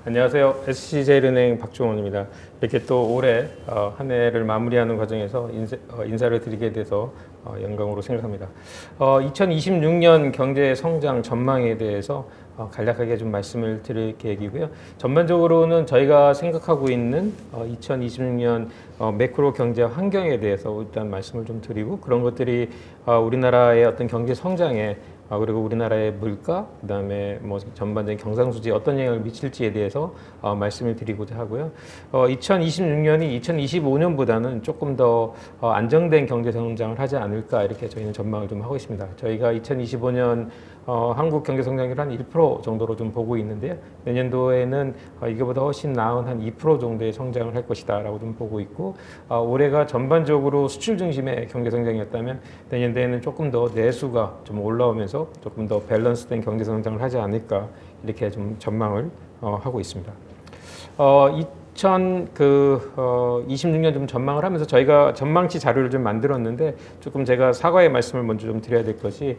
안녕하세요. SC제일은행 박종원입니다. 이렇게 또 올해 한 해를 마무리하는 과정에서 인사를 드리게 돼서 영광으로 생각합니다. 2026년 경제 성장 전망에 대해서 간략하게 좀 말씀을 드릴 계획이고요. 전반적으로는 저희가 생각하고 있는 2026년 매크로 경제 환경에 대해서 일단 말씀을 좀 드리고, 그런 것들이 우리나라의 어떤 경제 성장에 그리고 우리나라의 물가, 그다음에 뭐 전반적인 경상수지에 어떤 영향을 미칠지에 대해서 말씀을 드리고자 하고요. 2026년이 2025년보다는 조금 더 안정된 경제 성장을 하지 않을까, 이렇게 저희는 전망을 좀 하고 있습니다. 저희가 2025년 한국 경제 성장률 한 1% 정도로 좀 보고 있는데요. 내년도에는 이거보다 훨씬 나은 한 2% 정도의 성장을 할 것이다라고 좀 보고 있고, 올해가 전반적으로 수출 중심의 경제 성장이었다면 내년도에는 조금 더 내수가 좀 올라오면서 조금 더 밸런스된 경제 성장을 하지 않을까, 이렇게 좀 전망을 하고 있습니다. 2026년 좀 전망을 하면서 저희가 전망치 자료를 좀 만들었는데, 조금 제가 사과의 말씀을 먼저 좀 드려야 될 것이,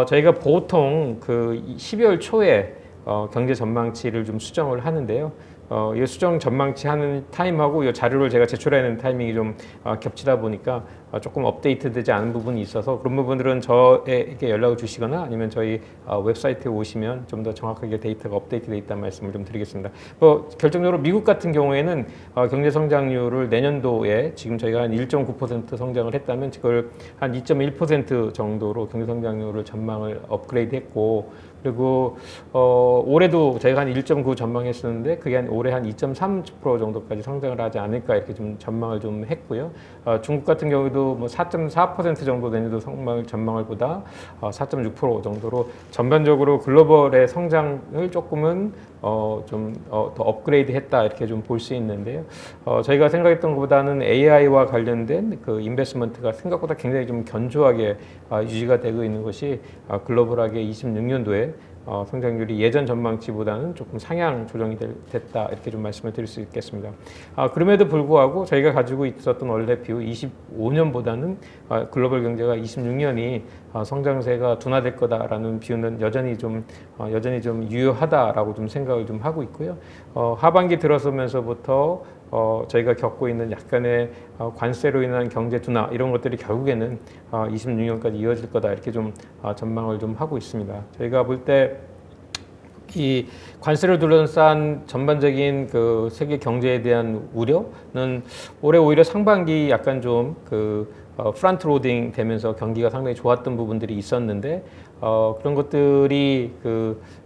저희가 보통 그 12월 초에 경제 전망치를 좀 수정을 하는데요. 이 수정 전망치 하는 타임하고 이 자료를 제가 제출하는 타이밍이 좀 겹치다 보니까 조금 업데이트되지 않은 부분이 있어서, 그런 부분들은 저에게 연락을 주시거나 아니면 저희 웹사이트에 오시면 좀 더 정확하게 데이터가 업데이트되어 있다는 말씀을 좀 드리겠습니다. 결정적으로 미국 같은 경우에는 경제 성장률을 내년도에 지금 저희가 한 1.9% 성장을 했다면 그걸 한 2.1% 정도로 경제 성장률을 전망을 업그레이드했고, 그리고 올해도 저희가 한 1.9 전망했었는데 그게 올해 한 2.3% 정도까지 성장을 하지 않을까, 이렇게 좀 전망을 좀 했고요. 중국 같은 경우도 뭐 4.4% 정도 내년도 전망을 보다 4.6% 정도로 전반적으로 글로벌의 성장을 조금은 좀 더 업그레이드했다, 이렇게 좀 볼 수 있는데요. 저희가 생각했던 것보다는 AI와 관련된 그 인베스트먼트가 생각보다 굉장히 좀 견조하게 유지가 되고 있는 것이 글로벌하게 26년도에 성장률이 예전 전망치보다는 조금 상향 조정이 됐다, 이렇게 좀 말씀을 드릴 수 있겠습니다. 그럼에도 불구하고 저희가 가지고 있었던 원래 뷰 25년보다는 글로벌 경제가 26년이 성장세가 둔화될 거다라는 뷰는 여전히 좀 유효하다라고 좀 생각을 좀 하고 있고요. 하반기 들어서면서부터 저희가 겪고 있는 약간의 관세로 인한 경제 둔화, 이런 것들이 결국에는 26년까지 이어질 거다, 이렇게 좀 전망을 좀 하고 있습니다. 저희가 볼 때 이 관세를 둘러싼 전반적인 그 세계 경제에 대한 우려는 올해 오히려 상반기 약간 좀 프런트 로딩 되면서 경기가 상당히 좋았던 부분들이 있었는데, 그런 것들이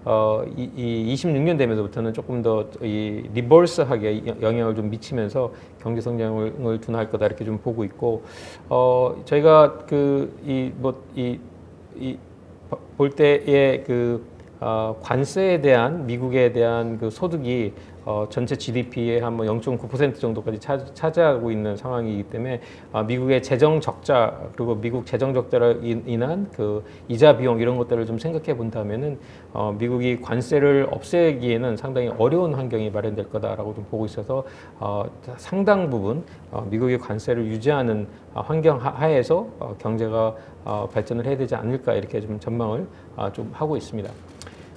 26년 되면서부터는 조금 더 리버스하게 영향을 좀 미치면서 경제 성장을 둔화할 거다, 이렇게 좀 보고 있고, 저희가 볼 때의 관세에 대한 미국에 대한 그 소득이 전체 GDP의 한 0.9% 정도까지 차지하고 있는 상황이기 때문에 미국의 재정 적자, 그리고 미국 재정 적자로 인한 그 이자 비용, 이런 것들을 좀 생각해 본다면은 미국이 관세를 없애기에는 상당히 어려운 환경이 마련될 거다라고 좀 보고 있어서 상당 부분 미국의 관세를 유지하는 환경 하에서 경제가 발전을 해야 되지 않을까, 이렇게 좀 전망을 좀 하고 있습니다.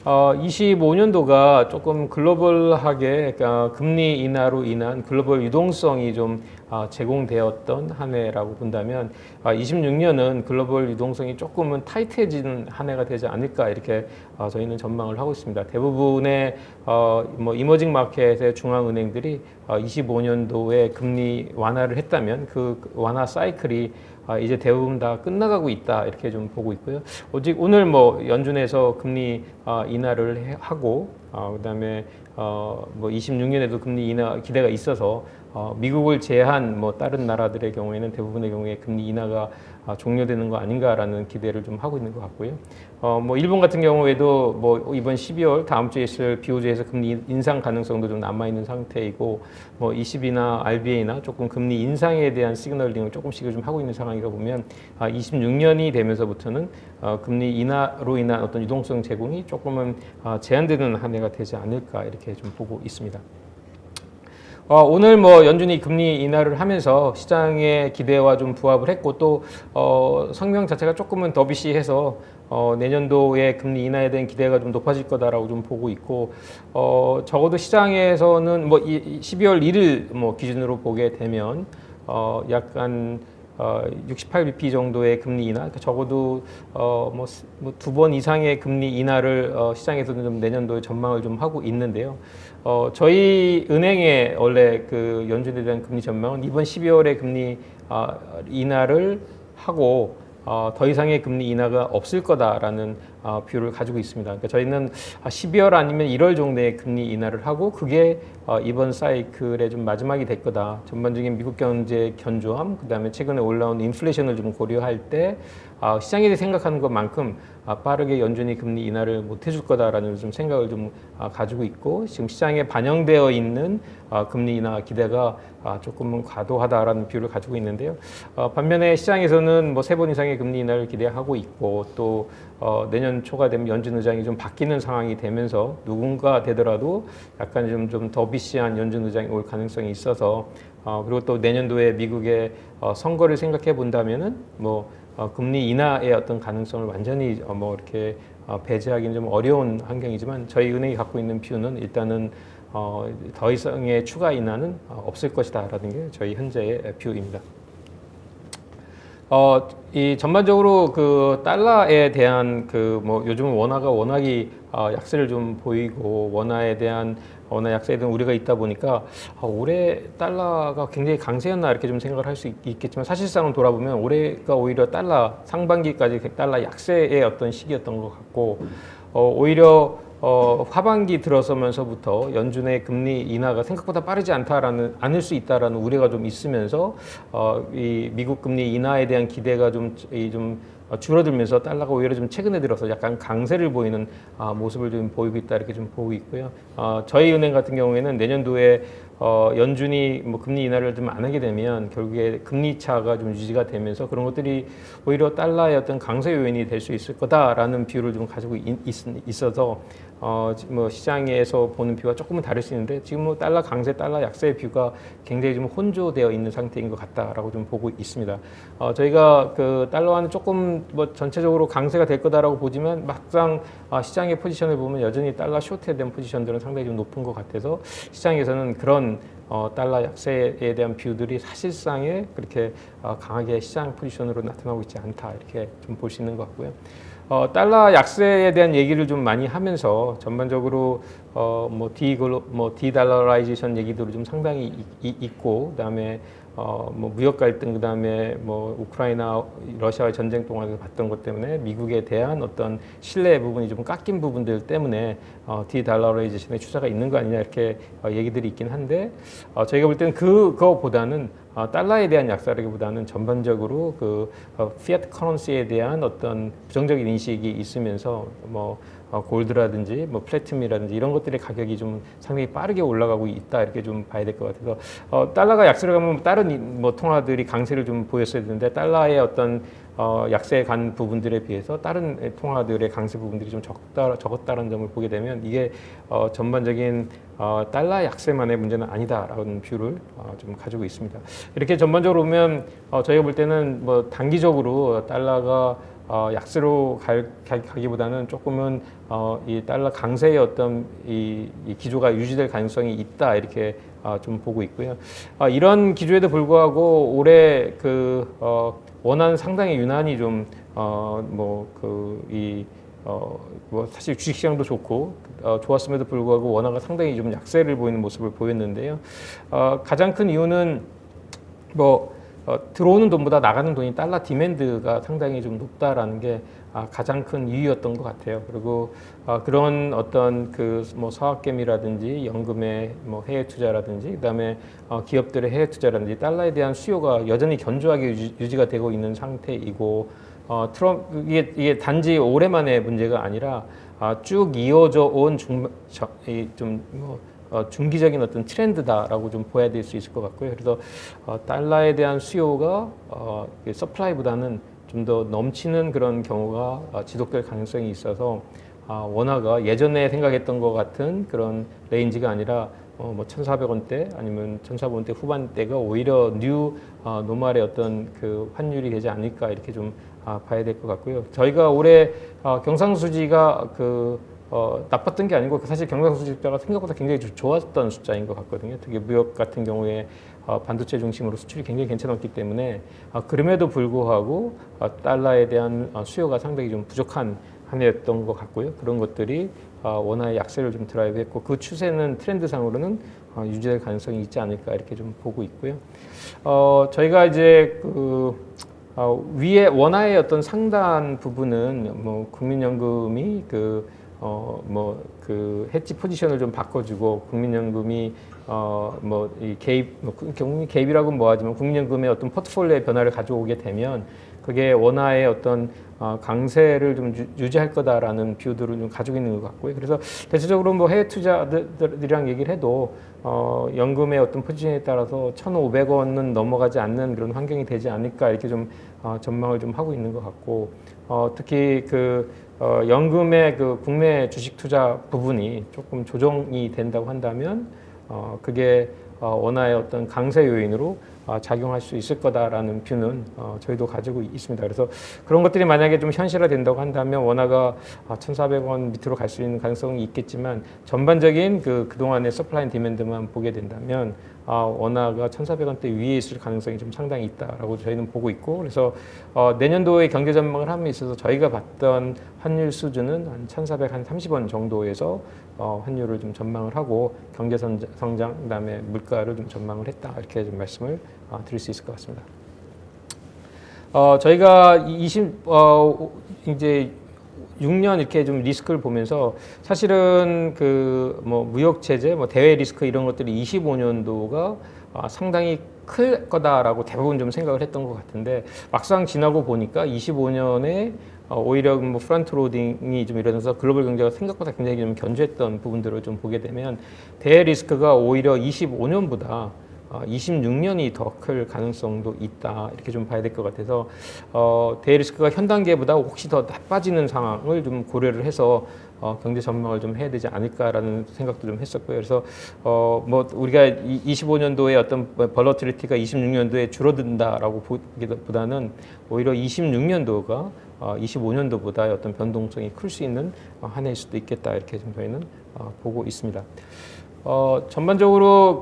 25년도가 조금 글로벌하게 금리 인하로 인한 글로벌 유동성이 좀 제공되었던 한 해라고 본다면, 26년은 글로벌 유동성이 조금은 타이트해지는 한 해가 되지 않을까, 이렇게 저희는 전망을 하고 있습니다. 대부분의 이머징 마켓의 중앙은행들이 25년도에 금리 완화를 했다면 그 완화 사이클이 이제 대부분 다 끝나가고 있다, 이렇게 좀 보고 있고요. 오직 오늘 연준에서 금리 인하를 하고, 그다음에 26년에도 금리 인하 기대가 있어서 미국을 제한 다른 나라들의 경우에는 대부분의 경우에 금리 인하가 종료되는 거 아닌가라는 기대를 좀 하고 있는 것 같고요. 일본 같은 경우에도 이번 12월 다음 주에 있을 BOJ에서 금리 인상 가능성도 좀 남아 있는 상태이고, ECB나 RBA나 조금 금리 인상에 대한 시그널링을 조금씩 좀 하고 있는 상황이다 보면 26년이 되면서부터는 금리 인하로 인한 어떤 유동성 제공이 조금은 제한되는 한 해가 되지 않을까, 이렇게 좀 보고 있습니다. 오늘 연준이 금리 인하를 하면서 시장의 기대와 좀 부합을 했고, 또 성명 자체가 조금은 더비시해서 내년도에 금리 인하에 대한 기대가 좀 높아질 거다라고 좀 보고 있고, 적어도 시장에서는 뭐 12월 1일 뭐 기준으로 보게 되면 약간 68bp 정도의 금리 인하, 그러니까 적어도 뭐 두 번 이상의 금리 인하를 시장에서는 좀 내년도에 전망을 좀 하고 있는데요. 저희 은행의 원래 그 연준에 대한 금리 전망은 이번 12월에 금리 인하를 하고 더 이상의 금리 인하가 없을 거다라는 뷰를 가지고 있습니다. 그러니까 저희는 12월 아니면 1월 정도에 금리 인하를 하고 그게 이번 사이클의 좀 마지막이 될 거다. 전반적인 미국 경제 견조함, 그다음에 최근에 올라온 인플레이션을 좀 고려할 때 시장이 생각하는 것만큼 빠르게 연준이 금리 인하를 못 해줄 거다라는 좀 생각을 좀 가지고 있고, 지금 시장에 반영되어 있는 금리 인하 기대가 조금은 과도하다라는 뷰를 가지고 있는데요. 반면에 시장에서는 뭐 3번 이상의 금리 인하를 기대하고 있고, 또 내년 초가 되면 연준 의장이 좀 바뀌는 상황이 되면서 누군가 되더라도 약간 좀 더 비시한 연준 의장이 올 가능성이 있어서, 그리고 또 내년도에 미국의 선거를 생각해 본다면은 뭐 금리 인하의 어떤 가능성을 완전히 뭐 이렇게 배제하기는 좀 어려운 환경이지만, 저희 은행이 갖고 있는 뷰는 일단은 더 이상의 추가 인하는 없을 것이다라는 게 저희 현재의 뷰입니다. 이 전반적으로 그 달러에 대한 그 뭐 요즘은 원화가 워낙이 약세를 좀 보이고, 원화 약세에 대한 우려가 있다 보니까 올해 달러가 굉장히 강세였나 이렇게 좀 생각을 할 수 있겠지만, 사실상은 돌아보면 올해가 오히려 달러 상반기까지 달러 약세의 어떤 시기였던 것 같고, 오히려 하반기 들어서면서부터 연준의 금리 인하가 생각보다 빠르지 않을 수 있다라는 우려가 좀 있으면서 이 미국 금리 인하에 대한 기대가 좀 줄어들면서 달러가 오히려 좀 최근에 들어서 약간 강세를 보이는 모습을 좀 보이고 있다 이렇게 좀 보고 있고요. 저희 은행 같은 경우에는 내년도에 연준이 뭐 금리 인하를 좀 안 하게 되면 결국에 금리 차가 좀 유지가 되면서 그런 것들이 오히려 달러의 어떤 강세 요인이 될 수 있을 거다라는 뷰를 좀 가지고 있어서 뭐 시장에서 보는 뷰와 조금은 다를 수 있는데, 지금 뭐 달러 강세, 달러 약세의 뷰가 굉장히 좀 혼조되어 있는 상태인 것 같다라고 좀 보고 있습니다. 저희가 그 달러와는 조금 뭐 전체적으로 강세가 될 거다라고 보지만, 막상 시장의 포지션을 보면 여전히 달러 쇼트에 대한 포지션들은 상당히 좀 높은 것 같아서, 시장에서는 그런 달러 약세에 대한 뷰들이 사실상에 그렇게 강하게 시장 포지션으로 나타나고 있지 않다 이렇게 좀 볼 수 있는 것 같고요. 달러 약세에 대한 얘기를 좀 많이 하면서 전반적으로 뭐 디달러라이제이션 얘기도 좀 상당히 있고, 그다음에 뭐 무역 갈등, 그다음에 뭐 우크라이나 러시아와의 전쟁 동안에서 봤던 것 때문에 미국에 대한 어떤 신뢰 부분이 좀 깎인 부분들 때문에 디달러라이제이션의 추세가 있는 거 아니냐 이렇게 얘기들이 있긴 한데, 저희가 볼 때는 그거보다는 달러에 대한 약세라기보다는 전반적으로 그 피아트 커런시에 대한 어떤 부정적인 인식이 있으면서 뭐 골드라든지 뭐 플래티넘이라든지 이런 것들의 가격이 좀 상당히 빠르게 올라가고 있다 이렇게 좀 봐야 될 것 같아서, 달러가 약세를 가면 다른 뭐 통화들이 강세를 좀 보였어야 되는데, 달러의 어떤 약세에 간 부분들에 비해서 다른 통화들의 강세 부분들이 좀 적었다는 점을 보게 되면, 이게 전반적인 달러 약세만의 문제는 아니다라는 뷰를 좀 가지고 있습니다. 이렇게 전반적으로 보면 저희가 볼 때는 뭐 단기적으로 달러가 약세로 가기보다는 조금은 이 달러 강세의 어떤 이 기조가 유지될 가능성이 있다 이렇게 좀 보고 있고요. 이런 기조에도 불구하고 올해 그 원화는 상당히 유난히 좀 뭐 사실 주식시장도 좋고 좋았음에도 불구하고 원화가 상당히 좀 약세를 보이는 모습을 보였는데요. 가장 큰 이유는 뭐 들어오는 돈보다 나가는 돈이 달러 디맨드가 상당히 좀 높다라는 게 가장 큰 이유였던 것 같아요. 그리고 그런 어떤 그 뭐 서학개미라든지 연금의 뭐 해외 투자라든지, 그다음에 기업들의 해외 투자라든지 달러에 대한 수요가 여전히 견조하게 유지가 되고 있는 상태이고, 이게 단지 올해만의 문제가 아니라 쭉 이어져 온 중기적인 어떤 트렌드다라고 좀 보여야 될 수 있을 것 같고요. 그래서 달러에 대한 수요가 서플라이보다는 좀 더 넘치는 그런 경우가 지속될 가능성이 있어서, 원화가 예전에 생각했던 것 같은 그런 레인지가 아니라 뭐 1,400원대 아니면 1,400원대 후반대가 오히려 뉴 노멀의 어떤 그 환율이 되지 않을까 이렇게 좀 봐야 될 것 같고요. 저희가 올해 경상수지가 나빴던 게 아니고 사실 경상수지 숫자가 생각보다 굉장히 좋았던 숫자인 것 같거든요. 특히 무역 같은 경우에 반도체 중심으로 수출이 굉장히 괜찮았기 때문에 그럼에도 불구하고 달러에 대한 수요가 상당히 좀 부족한 한 해였던 것 같고요. 그런 것들이 원화의 약세를 좀 드라이브했고 그 추세는 트렌드상으로는 유지될 가능성이 있지 않을까 이렇게 좀 보고 있고요. 저희가 이제 위에 원화의 어떤 상단 부분은 뭐 국민연금이 해지 포지션을 좀 바꿔주고 국민연금이 이 개입, 국민 개입이라고 뭐하지만 국민연금의 어떤 포트폴리오의 변화를 가져오게 되면 그게 원화의 어떤 강세를 좀 유지할 거다라는 뷰들을 좀 가지고 있는 것 같고요. 그래서 대체적으로 뭐 해외 투자들이랑 얘기를 해도 연금의 어떤 포지션에 따라서 1,500원은 넘어가지 않는 그런 환경이 되지 않을까 이렇게 좀 전망을 좀 하고 있는 것 같고 특히 연금의 국내 주식 투자 부분이 조금 조정이 된다고 한다면 그게 원화의 어떤 강세 요인으로 작용할 수 있을 거다라는 뷰는 저희도 가지고 있습니다. 그래서 그런 것들이 만약에 좀 현실화된다고 한다면 원화가 1,400원 밑으로 갈 수 있는 가능성이 있겠지만 전반적인 그동안의 서플라이 앤 디맨드만 보게 된다면 원화가 1,400원대 위에 있을 가능성이 좀 상당히 있다라고 저희는 보고 있고 그래서 내년도의 경제 전망을 함에 있어서 저희가 봤던 환율 수준은 한 1,430원 정도에서 환율을 좀 전망을 하고 경제 성장 그다음에 물가를 좀 전망을 했다 이렇게 좀 말씀을 드릴 수 있을 것 같습니다. 저희가 이제 6년 이렇게 좀 리스크를 보면서 사실은 무역 제재, 대외 리스크 이런 것들이 25년도가 상당히 클 거다라고 대부분 좀 생각을 했던 것 같은데 막상 지나고 보니까 25년에 오히려 프런트 로딩이 좀 이러면서 글로벌 경제가 생각보다 굉장히 좀 견조했던 부분들을 좀 보게 되면 대외 리스크가 오히려 25년보다 26년이 더 클 가능성도 있다 이렇게 좀 봐야 될 것 같아서 대외 리스크가 현 단계보다 혹시 더 나빠지는 상황을 좀 고려를 해서 경제 전망을 좀 해야 되지 않을까라는 생각도 좀 했었고요. 그래서 우리가 25년도에 어떤 벌러티리티가 26년도에 줄어든다라고 보기보다는 오히려 26년도가 25년도보다 어떤 변동성이 클 수 있는 한 해일 수도 있겠다 이렇게 좀 저희는 보고 있습니다. 전반적으로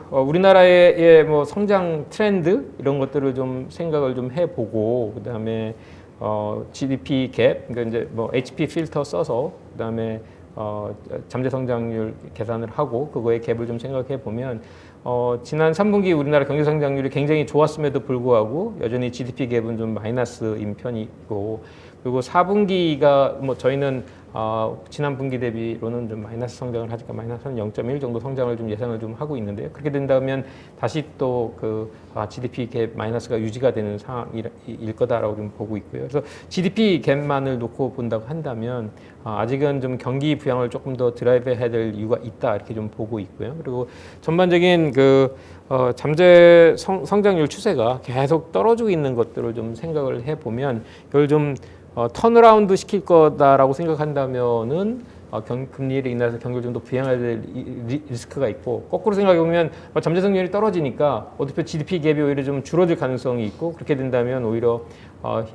우리나라의 성장 트렌드 이런 것들을 좀 생각을 좀 해보고 그다음에 GDP 갭 그러니까 이제 HP 필터 써서 그다음에 잠재 성장률 계산을 하고 그거의 갭을 좀 생각해 보면 지난 3분기 우리나라 경제 성장률이 굉장히 좋았음에도 불구하고 여전히 GDP 갭은 좀 마이너스인 편이고 그리고 4분기가 저희는 지난 분기 대비로는 좀 마이너스 성장을 하니까 마이너스 한 0.1 정도 성장을 좀 예상을 좀 하고 있는데요. 그렇게 된다면 다시 또 GDP 갭 마이너스가 유지가 되는 상황일 거다라고 좀 보고 있고요. 그래서 GDP 갭만을 놓고 본다고 한다면 아직은 좀 경기 부양을 조금 더 드라이브 해야 될 이유가 있다 이렇게 좀 보고 있고요. 그리고 전반적인 잠재 성장률 추세가 계속 떨어지고 있는 것들을 좀 생각을 해보면 이걸 좀 턴어라운드 시킬 거다라고 생각한다면은 금리를 인해서 경기를 좀 더 부양해야 될 리스크가 있고 거꾸로 생각해 보면 잠재 성장률이 떨어지니까 어차피 GDP 갭이 오히려 좀 줄어들 가능성이 있고 그렇게 된다면 오히려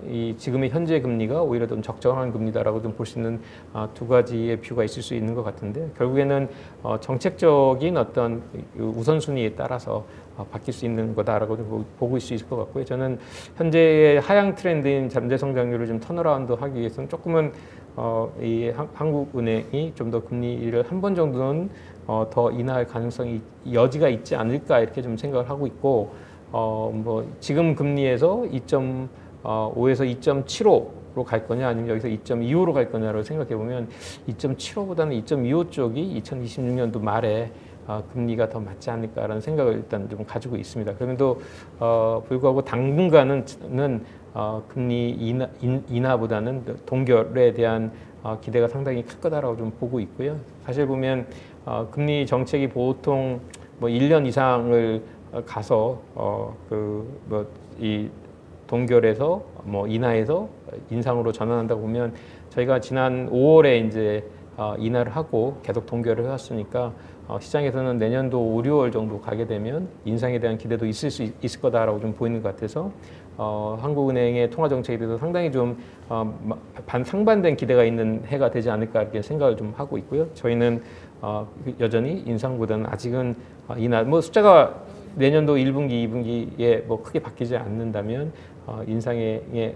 이 지금의 현재 금리가 오히려 좀 적정한 금리다라고 좀 볼 수 있는 두 가지의 뷰가 있을 수 있는 것 같은데 결국에는 정책적인 어떤 우선순위에 따라서 바뀔 수 있는 거다라고 좀 보고 있을 수 있을 것 같고요. 저는 현재의 하향 트렌드인 잠재 성장률을 좀 턴어라운드 하기 위해서는 조금은 이 한국은행이 좀 더 금리를 한 번 정도는 더 인하할 가능성이 여지가 있지 않을까 이렇게 좀 생각을 하고 있고 지금 금리에서 2.5에서 2.75로 갈 거냐 아니면 여기서 2.25로 갈 거냐를 생각해 보면 2.75보다는 2.25 쪽이 2026년도 말에 금리가 더 맞지 않을까라는 생각을 일단 좀 가지고 있습니다. 그럼에도 불구하고 당분간은 금리 인하보다는 동결에 대한 기대가 상당히 클 거다라고 좀 보고 있고요. 사실 보면 금리 정책이 보통 1년 이상을 가서 이 동결에서 인하에서 인상으로 전환한다고 보면 저희가 지난 5월에 이제 인하를 하고 계속 동결을 해왔으니까 시장에서는 내년도 5, 6월 정도 가게 되면 인상에 대한 기대도 있을 거다라고 좀 보이는 것 같아서 한국은행의 통화 정책에 대해서 상당히 좀 상반된 기대가 있는 해가 되지 않을까 이렇게 생각을 좀 하고 있고요. 저희는 여전히 인상보다는 아직은 인하 뭐 숫자가 내년도 1분기, 2분기에 뭐 크게 바뀌지 않는다면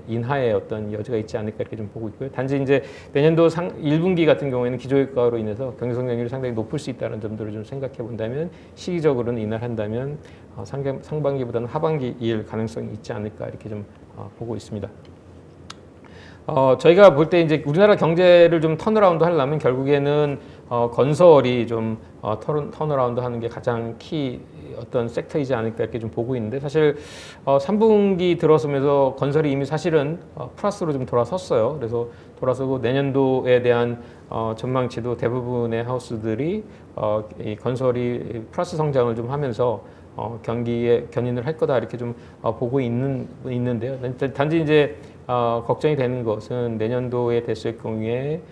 인하의 어떤 여지가 있지 않을까 이렇게 좀 보고 있고요. 단지 이제 내년도 1분기 같은 경우에는 기조효과로 인해서 경제 성장률이 상당히 높을 수 있다는 점들을 좀 생각해 본다면 시기적으로는 인하를 한다면 상반기보다는 하반기일 가능성이 있지 않을까 이렇게 좀 보고 있습니다. 저희가 볼 때 이제 우리나라 경제를 좀 턴어라운드 하려면 결국에는 건설이 좀 턴어라운드 하는 게 가장 키 어떤 섹터이지 않을까 이렇게 좀 보고 있는데 사실 3분기 들어서면서 건설이 이미 사실은 플러스로 좀 돌아섰어요. 그래서 돌아서고 내년도에 대한 전망치도 대부분의 하우스들이 이 건설이 플러스 성장을 좀 하면서 경기에 견인을 할 거다 이렇게 좀 보고 있는데요. 단지 이제 걱정이 되는 것은 내년도에 됐을 경우에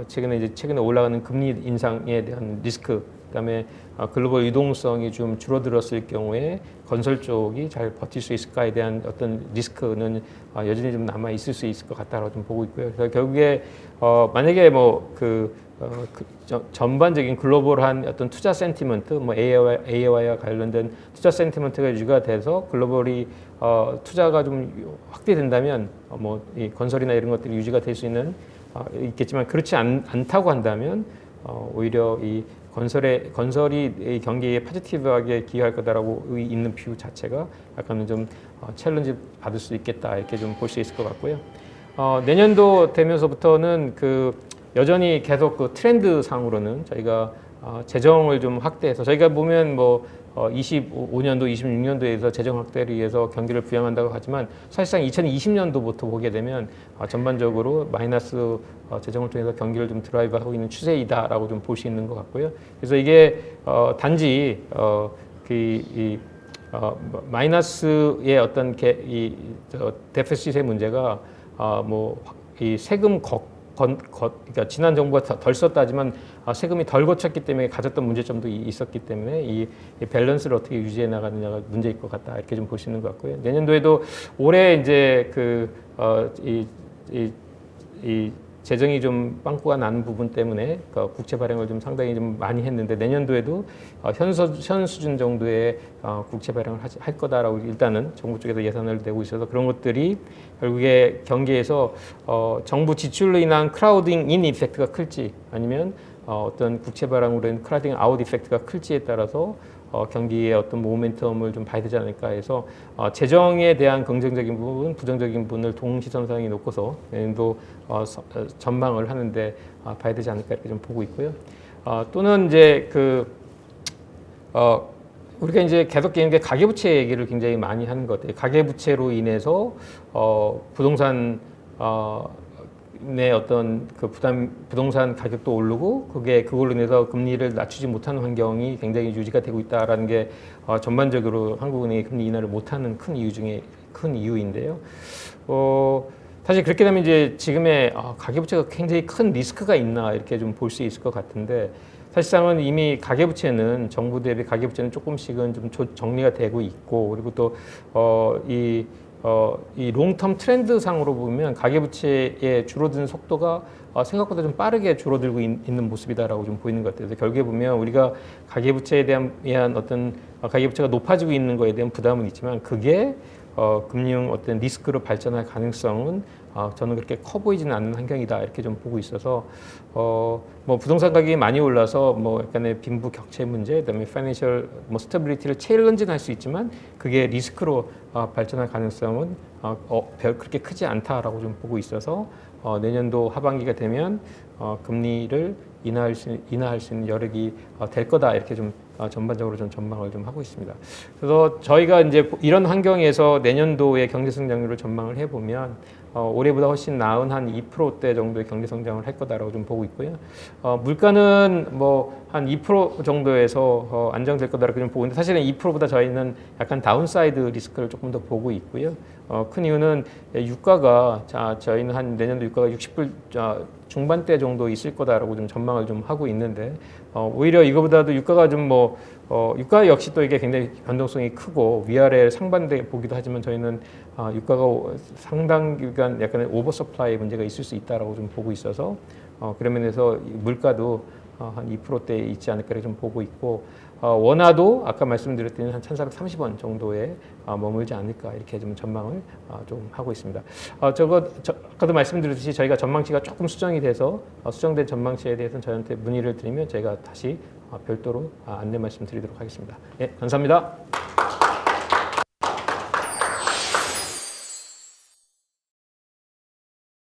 최근에 올라가는 금리 인상에 대한 리스크, 그다음에 글로벌 유동성이 좀 줄어들었을 경우에 건설 쪽이 잘 버틸 수 있을까에 대한 어떤 리스크는 여전히 좀 남아 있을 수 있을 것 같다라고 좀 보고 있고요. 그래서 결국에 만약에 전반적인 글로벌한 어떤 투자 센티먼트, AI와 관련된 투자 센티먼트가 유지가 돼서 글로벌이 투자가 좀 확대된다면 이 건설이나 이런 것들이 유지가 될 수 있겠지만 그렇지 않다고 한다면 오히려 이 건설이 이 경기에 포지티브하게 기여할 거다라고 있는 뷰 자체가 약간은 좀 챌린지 받을 수 있겠다 이렇게 좀 볼 수 있을 것 같고요. 내년도 되면서부터는 여전히 계속 트렌드 상으로는 저희가 재정을 좀 확대해서 저희가 보면 25년도, 26년도에서 재정 확대를 위해서 경기를 부양한다고 하지만 사실상 2020년도부터 보게 되면 전반적으로 마이너스 재정을 통해서 경기를 좀 드라이브하고 있는 추세이다라고 좀 볼 수 있는 것 같고요. 그래서 이게 단지 마이너스의 어떤 데피시트의 문제가 이 세금 그러니까 지난 정부가 덜 썼다지만 세금이 덜 거쳤기 때문에 가졌던 문제점도 있었기 때문에 이 밸런스를 어떻게 유지해 나가느냐가 문제일 것 같다 이렇게 좀 보시는 것 같고요. 내년도에도 올해 이제 이 재정이 좀 빵꾸가 나는 부분 때문에 국채 발행을 좀 상당히 좀 많이 했는데 내년도에도 현 수준 정도의 국채 발행을 할 거다라고 일단은 정부 쪽에서 예산을 내고 있어서 그런 것들이 결국에 경기에서 정부 지출로 인한 크라우딩 인 이펙트가 클지 아니면 어떤 국채 발행으로 인한 크라우딩 아웃 이펙트가 클지에 따라서 경기의 어떤 모멘텀을 좀 봐야 되지 않을까 해서 재정에 대한 긍정적인 부분, 부정적인 부분을 동시선상에 놓고서 내년도 전망을 하는데 봐야 되지 않을까 이렇게 좀 보고 있고요. 또는 이제 우리가 이제 계속 얘기하는 게 가계부채 얘기를 굉장히 많이 하는 것 같아요. 가계부채로 인해서 부동산 내 어떤 부동산 가격도 오르고 그걸로 인해서 금리를 낮추지 못하는 환경이 굉장히 유지가 되고 있다라는 게 전반적으로 한국은행이 금리 인하를 못하는 큰 이유 중에 큰 이유인데요. 사실 그렇게 되면 이제 지금의 가계부채가 굉장히 큰 리스크가 있나 이렇게 좀 볼 수 있을 것 같은데 사실상은 이미 가계부채는 정부 대비 가계부채는 조금씩은 좀 정리가 되고 있고 그리고 또 이 롱텀 트렌드 상으로 보면 가계부채의 줄어드는 속도가 생각보다 좀 빠르게 줄어들고 있는 모습이다라고 좀 보이는 것 같아요. 그래서 결국에 보면 우리가 가계부채에 대한 어떤 가계부채가 높아지고 있는 거에 대한 부담은 있지만 그게 금융 어떤 리스크로 발전할 가능성은 저는 그렇게 커 보이지는 않는 환경이다 이렇게 좀 보고 있어서 부동산 가격이 많이 올라서 약간의 빈부 격차 문제, 그다음에 파이낸셜 스태빌리티를 챌린징할 수 있지만 그게 리스크로 발전할 가능성은 그렇게 크지 않다라고 좀 보고 있어서 내년도 하반기가 되면 금리를 인하할 수 있는 여력이 될 거다 이렇게 좀 전반적으로 좀 전망을 좀 하고 있습니다. 그래서 저희가 이제 이런 환경에서 내년도의 경제 성장률을 전망을 해보면 올해보다 훨씬 나은 한 2%대 정도의 경제 성장을 할 거다라고 좀 보고 있고요. 물가는 뭐 한 2% 정도에서 안정될 거다라고 좀 보고 있는데 사실은 2%보다 저희는 약간 다운사이드 리스크를 조금 더 보고 있고요. 큰 이유는 유가가 저희는 한 내년도 유가가 60불 중반대 정도 있을 거다라고 좀 전망을 좀 하고 있는데 오히려 이거보다도 유가가 좀 유가 역시 또 이게 굉장히 변동성이 크고 위아래 상반돼 보기도 하지만 저희는 유가가 상당 기간 약간의 오버서플라이 문제가 있을 수 있다라고 좀 보고 있어서 그런 면에서 물가도 한 2%대에 있지 않을까 좀 보고 있고 원화도 아까 말씀드렸더니 한 1,430원 정도에 머물지 않을까 이렇게 좀 전망을 좀 하고 있습니다. 아까도 말씀드렸듯이 저희가 전망치가 조금 수정이 돼서 수정된 전망치에 대해서는 저희한테 문의를 드리면 저희가 다시 별도로 안내 말씀드리도록 하겠습니다. 네, 감사합니다.